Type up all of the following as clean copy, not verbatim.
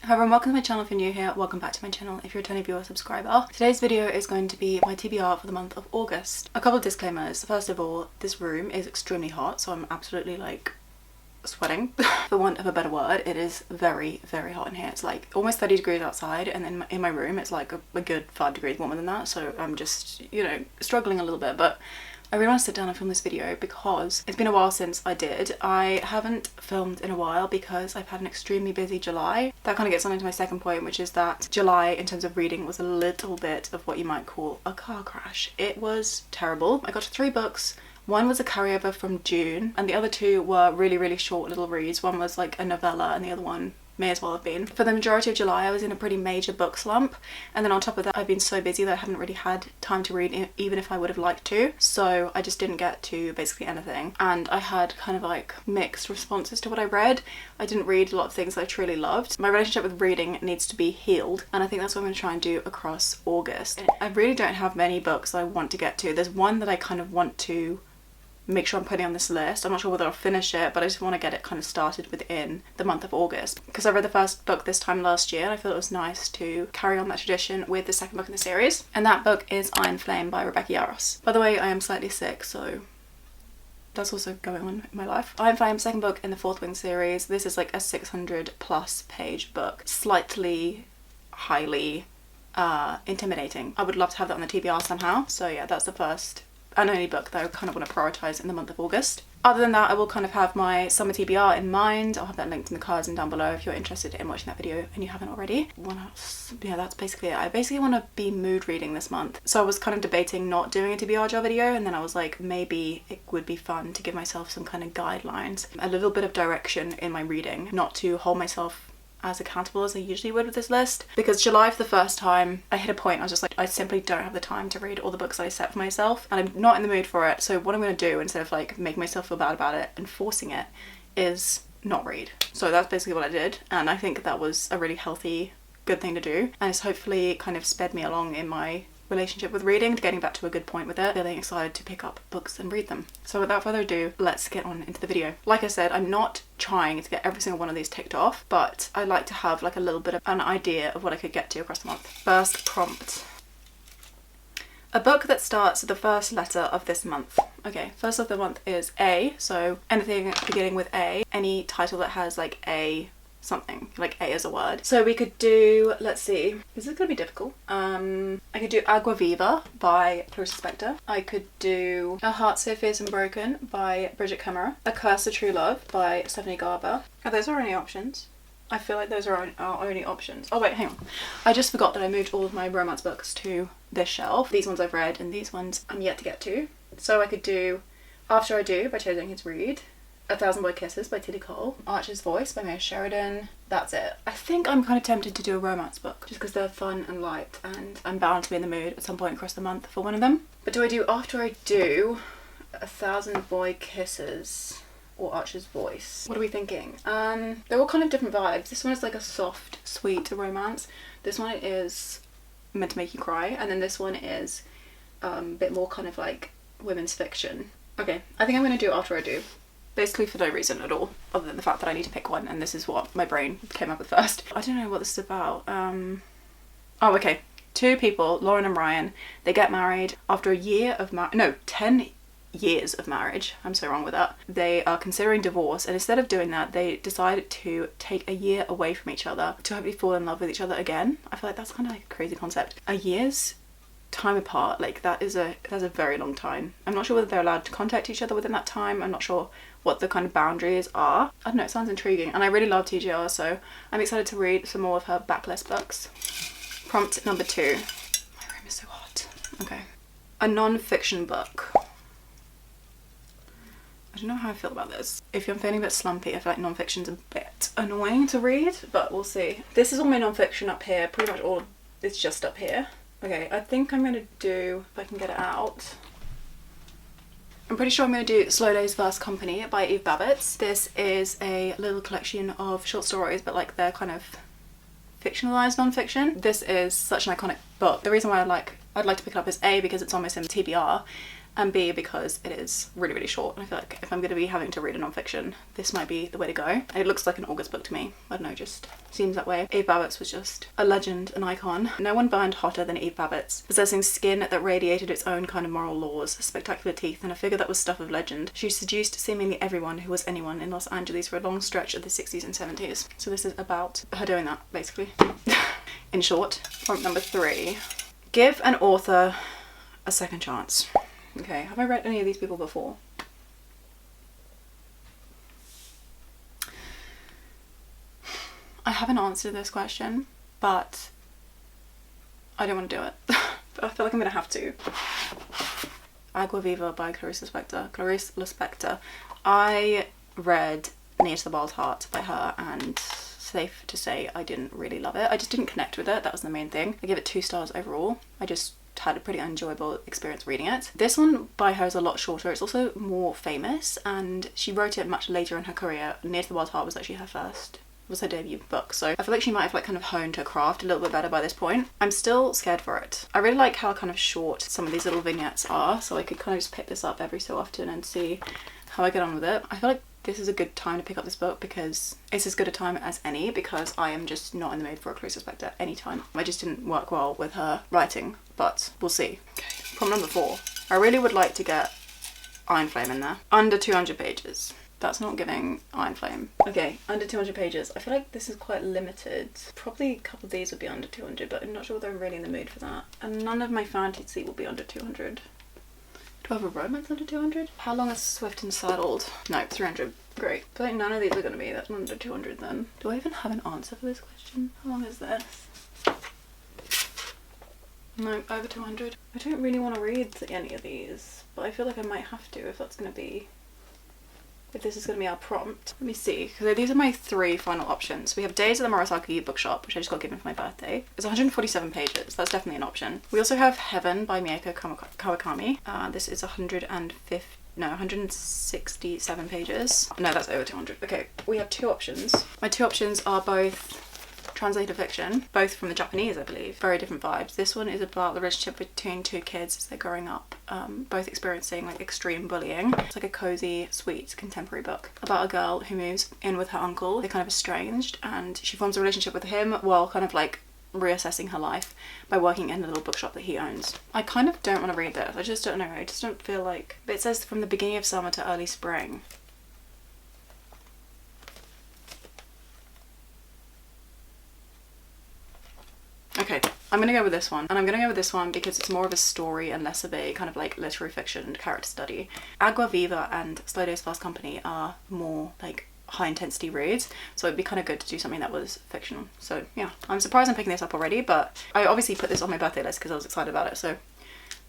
Hello and welcome to my channel if you're new here. Welcome back to my channel if you're a returning viewer or subscriber. Today's video is going to be my TBR for the month of August. A couple of disclaimers. First of all, this room is extremely hot, so I'm absolutely like sweating. For want of a better word, it is very, very hot in here. It's like almost 30 degrees outside, and then in my room it's like a good 5 degrees warmer than that, so I'm just, you know, struggling a little bit, but I really want to sit down and film this video because it's been a while since I did. I haven't filmed in a while because I've had an extremely busy July. That kind of gets on into my second point, which is that July in terms of reading was a little bit of what you might call a car crash. It was terrible. I got to 3 books. One was a carryover from June and the other 2 were really, really short little reads. One was like a novella and the other one may as well have been. For the majority of July I was in a pretty major book slump, and then on top of that I've been so busy that I haven't really had time to read even if I would have liked to, so I just didn't get to basically anything, and I had kind of like mixed responses to what I read. I didn't read a lot of things I truly loved. My relationship with reading needs to be healed, and I think that's what I'm going to try and do across August. I really don't have many books I want to get to. There's one that I kind of want to make sure I'm putting on this list. I'm not sure whether I'll finish it, but I just want to get it kind of started within the month of August because I read the first book this time last year and I felt it was nice to carry on that tradition with the second book in the series, and that book is Iron Flame by Yarros. By the way, I am slightly sick, so that's also going on in my life. Iron Flame, second book in the Fourth Wing series. This is like a 600+ page book, slightly highly intimidating. I would love to have that on the TBR somehow, so yeah, that's the first and only book that I kind of want to prioritise in the month of August. Other than that, I will kind of have my summer TBR in mind. I'll have that linked in the cards and down below if you're interested in watching that video and you haven't already. What else? Yeah, that's basically it. I basically want to be mood reading this month. So I was kind of debating not doing a TBR jar video, and then I was like, maybe it would be fun to give myself some kind of guidelines, a little bit of direction in my reading, not to hold myself as accountable as I usually would with this list, because July for the first time I hit a point I was just like, I simply don't have the time to read all the books that I set for myself and I'm not in the mood for it. So what I'm going to do, instead of like making myself feel bad about it and forcing it, is not read. So that's basically what I did, and I think that was a really healthy, good thing to do, and it's hopefully kind of sped me along in my relationship with reading, getting back to a good point with it, feeling excited to pick up books and read them. So without further ado, let's get on into the video. Like I said, I'm not trying to get every single one of these ticked off, but I like to have like a little bit of an idea of what I could get to across the month. First prompt. A book that starts the first letter of this month. Okay, first of the month is A, so anything beginning with A, any title that has like A something, like A as a word. So we could do, let's see, this is gonna be difficult. I could do Àgua, Viva by Lispector. I could do A Heart So Fierce and Broken by Bridget Kemmerer. A Curse of True Love by Stephanie Garber. Are those our only options? I feel like those are our only options. Oh wait, hang on. I just forgot that I moved all of my romance books to this shelf. These ones I've read and these ones I'm yet to get to. So I could do After I Do by jenkins Reid. 1,000 Boy Kisses by Tilly Cole, Archer's Voice by Maya Sheridan. That's it. I think I'm kind of tempted to do a romance book just because they're fun and light and I'm bound to be in the mood at some point across the month for one of them. But do I do After I Do, 1,000 Boy Kisses, or Archer's Voice? What are we thinking? They're all kind of different vibes. This one is like a soft, sweet romance. This one is meant to make you cry, and then this one is a bit more kind of like women's fiction. Okay, I think I'm going to do After I Do. Basically for no reason at all, other than the fact that I need to pick one, and this is what my brain came up with first. I don't know what this is about. Oh, okay. 2 people, Lauren and Ryan, they get married after a year of 10 years of marriage. I'm so wrong with that. They are considering divorce, and instead of doing that, they decided to take a year away from each other to hopefully fall in love with each other again. I feel like that's kind of like a crazy concept. A year's time apart, like that's a very long time. I'm not sure whether they're allowed to contact each other within that time. I'm not sure what the kind of boundaries are. I don't know, it sounds intriguing, and I really love TGR, so I'm excited to read some more of her backlist books. Prompt number 2. My room is so hot. Okay. A non-fiction book. I don't know how I feel about this. If I'm feeling a bit slumpy, I feel like non-fiction's a bit annoying to read, but we'll see. This is all my non-fiction up here, pretty much all, it's just up here. Okay, I think I'm gonna do, if I can get it out, I'm pretty sure I'm going to do Slow Days vs. Company by babitz. This is a little collection of short stories, but like they're kind of fictionalized non-fiction. This is such an iconic book. The reason why I'd like to pick it up is A, because it's on my sim TBR, and B, because it is really, really short. And I feel like if I'm going to be having to read a non-fiction, this might be the way to go. It looks like an August book to me. I don't know, just seems that way. Eve Babitz was just a legend, an icon. No one burned hotter than Eve Babitz. Possessing skin that radiated its own kind of moral laws, spectacular teeth, and a figure that was stuff of legend, she seduced seemingly everyone who was anyone in Los Angeles for a long stretch of the 60s and 70s. So this is about her doing that, basically. In short. Prompt number 3. Give an author a second chance. Okay, have I read any of these people before? I haven't answered this question, but I don't want to do it. But I feel like I'm gonna have to. Agua Viva by Clarice Lispector. I read Near to the Wild Heart by her, and safe to say I didn't really love it. I just didn't connect with it. That was the main thing. I give it 2 stars overall. I just had a pretty enjoyable experience reading it. This one by her is a lot shorter. It's also more famous, and she wrote it much later in her career. Near to the Wild Heart was actually her first, was her debut book, so I feel like she might have like kind of honed her craft a little bit better by this point. I'm still scared for it. I really like how kind of short some of these little vignettes are, so I could kind of just pick this up every so often and see how I get on with it. I feel like this is a good time to pick up this book because it's as good a time as any, because I am just not in the mood for a Clarice Lispector anytime. I just didn't work well with her writing, but we'll see. Okay, prompt number 4. I really would like to get Iron Flame in there. Under 200 pages. That's not giving Iron Flame. Okay, under 200 pages. I feel like this is quite limited. Probably a couple of these would be under 200, but I'm not sure whether I'm really in the mood for that. And none of my fantasy will be under 200. Do I have a romance under 200? How long is Swift and Saddled? No, 300. Great. I feel like none of these are going to be that under 200 then. Do I even have an answer for this question? How long is this? No, over 200. I don't really want to read any of these, but I feel like I might have to if that's going to be... if this is going to be our prompt. Let me see, because these are my 3 final options. We have Days at the Morisaki bookshop, which I just got given for my birthday. It's 147 pages. That's definitely an option. We also have Heaven by Miyako Kawakami. This is 167 pages. No, that's over 200. Okay, we have 2 options. My 2 options are both translated fiction, both from the Japanese, I believe. Very different vibes. This one is about the relationship between 2 kids as they're growing up, both experiencing like extreme bullying. It's like a cozy, sweet contemporary book about a girl who moves in with her uncle. They're kind of estranged, and she forms a relationship with him while kind of like reassessing her life by working in a little bookshop that he owns. I kind of don't want to read this. I just don't know. I just don't feel like... But it says from the beginning of summer to early spring. Okay, I'm gonna go with this one, and I'm gonna go with this one because it's more of a story and less of a kind of like literary fiction and character study. Agua Viva and Slow Days Fast Company are more like high intensity reads, so it'd be kind of good to do something that was fictional. So yeah, I'm surprised I'm picking this up already, but I obviously put this on my birthday list because I was excited about it, so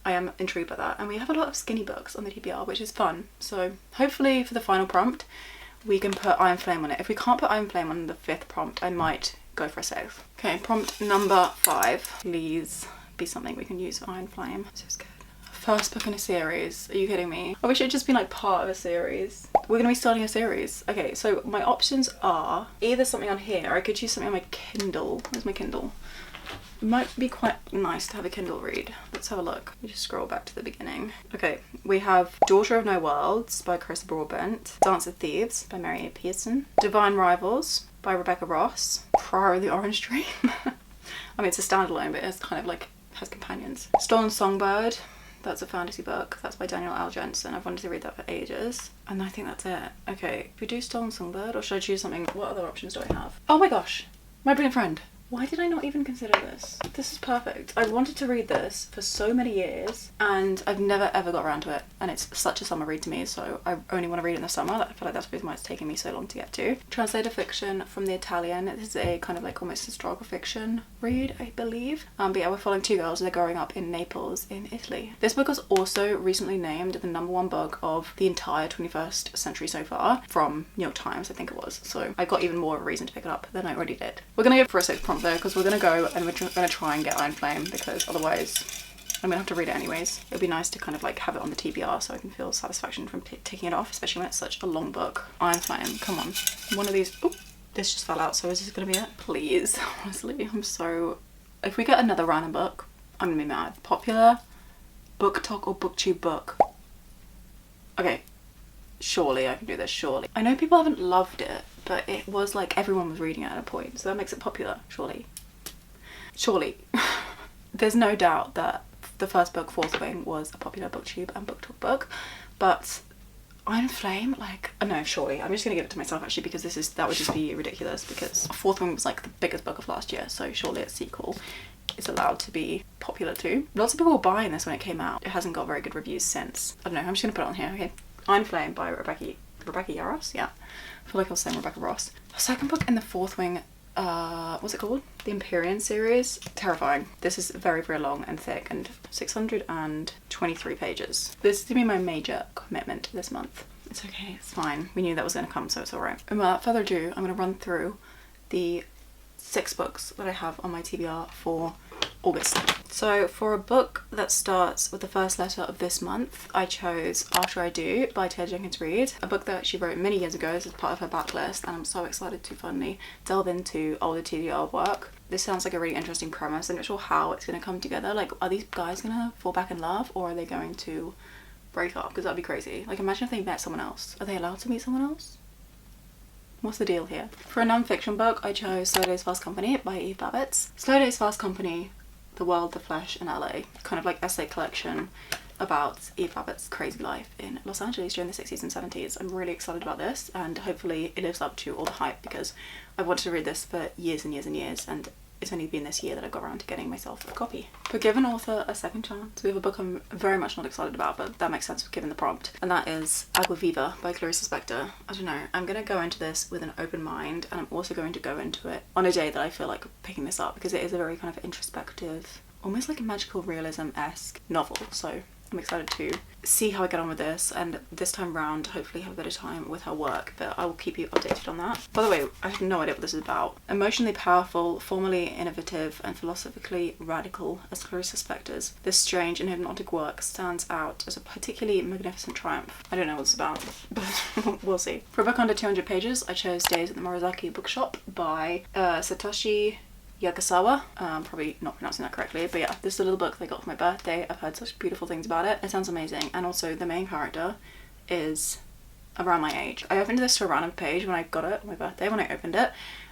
I am intrigued by that. And we have a lot of skinny books on the TBR, which is fun. So hopefully for the final prompt we can put Iron Flame on it. If we can't put Iron Flame on the 5th prompt, I might go for a 6th. Okay, prompt number 5. Please be something we can use for Iron Flame. So scared. First book in a series. Are you kidding me? I wish it had just been like part of a series. We're gonna be starting a series. Okay, so my options are either something on here, or I could use something on my Kindle. Where's my Kindle? It might be quite nice to have a Kindle read. Let's have a look. Let me just scroll back to the beginning. Okay, we have Daughter of No Worlds by Chris Broadbent, Dance of Thieves by Mary A. Pearson, Divine Rivals by Rebecca Ross, Prior the Orange Dream. I mean, it's a standalone, but it's kind of like has companions. Stolen Songbird, that's a fantasy book. That's by Daniel L. Jensen. I've wanted to read that for ages. And I think that's it. Okay, if we do Stolen Songbird, or should I choose something? What other options do I have? Oh my gosh, My Brilliant Friend. Why did I not even consider this? This is perfect. I wanted to read this for so many years and I've never ever got around to it, and it's such a summer read to me, so I only want to read it in the summer. I feel like that's the reason why it's taking me so long to get to. Translated fiction from the Italian. This is a kind of like almost historical fiction read, I believe. But yeah, we're following 2 girls. They're growing up in Naples in Italy. This book was also recently named the #1 book of the entire 21st century so far from New York Times, I think it was. So I got even more of a reason to pick it up than I already did. We're gonna go for a 6th prompt though, because we're gonna go and we're gonna try and get Iron Flame, because otherwise I'm gonna have to read it anyways. It would be nice to kind of like have it on the TBR so I can feel satisfaction from ticking it off, especially when it's such a long book. Iron Flame, come on. One of these. Oh, this just fell out, so is this gonna be it? Please, honestly, I'm so... If we get another random book, I'm gonna be mad. Popular, BookTok or BookTube book. Okay, surely I can do this, surely. I know people haven't loved it, but it was like everyone was reading it at a point, so that makes it popular, surely. Surely. There's no doubt that the first book, Fourth Wing, was a popular booktube and BookTok book, but Iron Flame, like, no, surely. I'm just gonna give it to myself actually, because that would just be ridiculous, because Fourth Wing was like the biggest book of last year, so surely its sequel is allowed to be popular too. Lots of people were buying this when it came out. It hasn't got very good reviews since. I don't know, I'm just gonna put it on here, okay? Iron Flame by Rebecca Yarros, yeah. I feel like I was saying Rebecca Ross. The second book in the Fourth Wing, what's it called? The Empyrean series. Terrifying. This is very, very long and thick and 623 pages. This is gonna be my major commitment this month. It's okay, it's fine. We knew that was gonna come, so it's alright. And without further ado, I'm gonna run through the 6 books that I have on my TBR for August. So for a book that starts with the first letter of this month, I chose After I Do by Jenkins, a book that she wrote many years ago. This is part of her backlist, and I'm so excited to finally delve into older TBR work. This sounds like a really interesting premise. I'm not sure how it's going to come together. Like, are these guys going to fall back in love, or are they going to break up? Because that'd be crazy. Like, imagine if they met someone else. Are they allowed to meet someone else? What's the deal here? For a non-fiction book, I chose Slow Days Fast Company by babitz. Slow Days Fast Company, The World, the Flesh, and LA. Kind of like essay collection about Babitz's crazy life in Los Angeles during the 60s and 70s. I'm really excited about this, and hopefully it lives up to all the hype, because I've wanted to read this for years and years and years, and it's only been this year that I got around to getting myself a copy. But give an author a second chance. We have a book I'm very much not excited about, but that makes sense given the prompt, and that is Àgua Viva by Clarice. I don't know, I'm gonna go into this with an open mind, and I'm also going to go into it on a day that I feel like picking this up, because it is a very kind of introspective, almost like a magical realism-esque novel, so I'm excited to see how I get on with this, and this time round hopefully have a bit of time with her work, but I will keep you updated on that. By the way, I have no idea what this is about. Emotionally powerful, formally innovative, and philosophically radical as Clarice suspects, this strange and hypnotic work stands out as a particularly magnificent triumph. I don't know what it's about, but we'll see. For a book under 200 pages, I chose Days at the Morisaki Bookshop by Satoshi Yagisawa. Probably not pronouncing that correctly, but yeah, this is a little book that I got for my birthday. I've heard such beautiful things about it. It sounds amazing, and also the main character is around my age. I opened this to a random page when I got it on my birthday, when I opened it,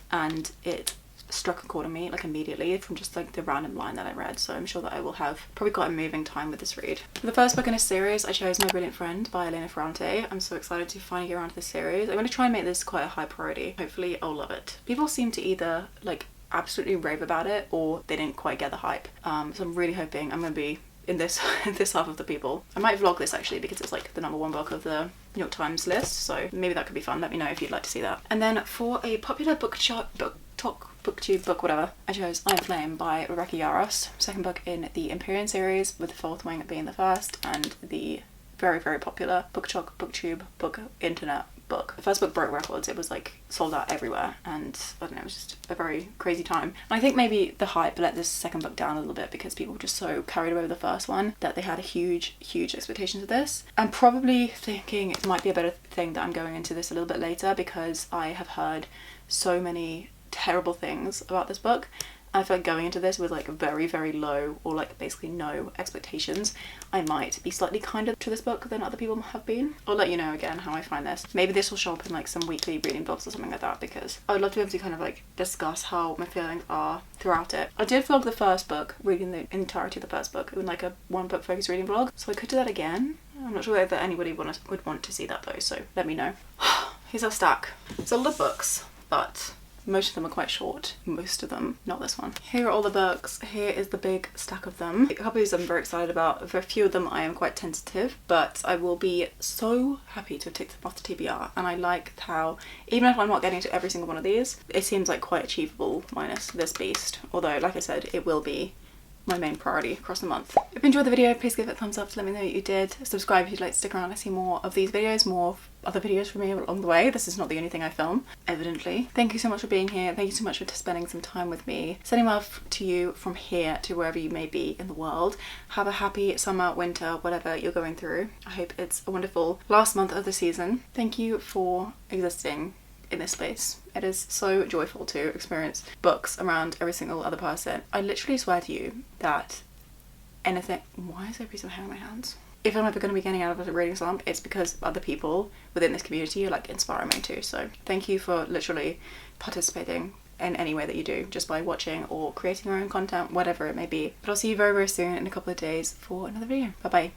and it struck a chord in me like immediately from just like the random line that I read, so I'm sure that I will have probably quite a moving time with this read. For the first book in a series, I chose My Brilliant Friend by Elena Ferrante. I'm so excited to finally get around to this series. I'm going to try and make this quite a high priority. Hopefully I'll love it. People seem to either like absolutely rave about it, or they didn't quite get the hype, so I'm really hoping I'm gonna be in this this half of the people. I might vlog this actually, because it's like the #1 book of the New York Times list, so maybe that could be fun. Let me know if you'd like to see that. And then for a popular booktube book, whatever, I chose Iron Flame by Rebecca Yarros, second book in the Empyrean series, with the Fourth Wing being the first, and the very, very popular booktube book internet book. The first book broke records. It was like sold out everywhere, and I don't know, it was just a very crazy time. And I think maybe the hype let this second book down a little bit, because people were just so carried away with the first one that they had a huge expectations of this. I'm probably thinking it might be a better thing that I'm going into this a little bit later, because I have heard so many terrible things about this book. I feel like going into this with like very, very low, or like basically no expectations, I might be slightly kinder to this book than other people have been. I'll let you know again how I find this. Maybe this will show up in like some weekly reading vlogs or something like that, because I would love to be able to kind of like discuss how my feelings are throughout it. I did vlog the first book, reading the entirety of the first book in like a one book focused reading vlog, so I could do that again. I'm not sure whether anybody would want to see that though, so let me know. Here's our stack. It's a lot of books, but most of them are quite short. Most of them, not this one. Here are all the books. Here is the big stack of them. A couple of these I'm very excited about. For a few of them I am quite tentative, but I will be so happy to have ticked them off the TBR. And I like how, even if I'm not getting to every single one of these, it seems like quite achievable minus this beast. Although, like I said, it will be my main priority across the month. If you enjoyed the video, please give it a thumbs up to let me know what you did. Subscribe if you'd like to stick around and see more of these videos, more other videos from me along the way. This is not the only thing I film, evidently. Thank you so much for being here. Thank you so much for spending some time with me. Sending love to you from here to wherever you may be in the world. Have a happy summer, winter, whatever you're going through. I hope it's a wonderful last month of the season. Thank you for existing in this space. It is so joyful to experience books around every single other person. I literally swear to you that anything— why is there a piece of hair on my hands? if I'm ever going to be getting out of a reading slump, it's because other people within this community are like inspiring me too. So thank you for literally participating in any way that you do, just by watching or creating your own content, whatever it may be. But I'll see you very, very soon in a couple of days for another video. Bye bye.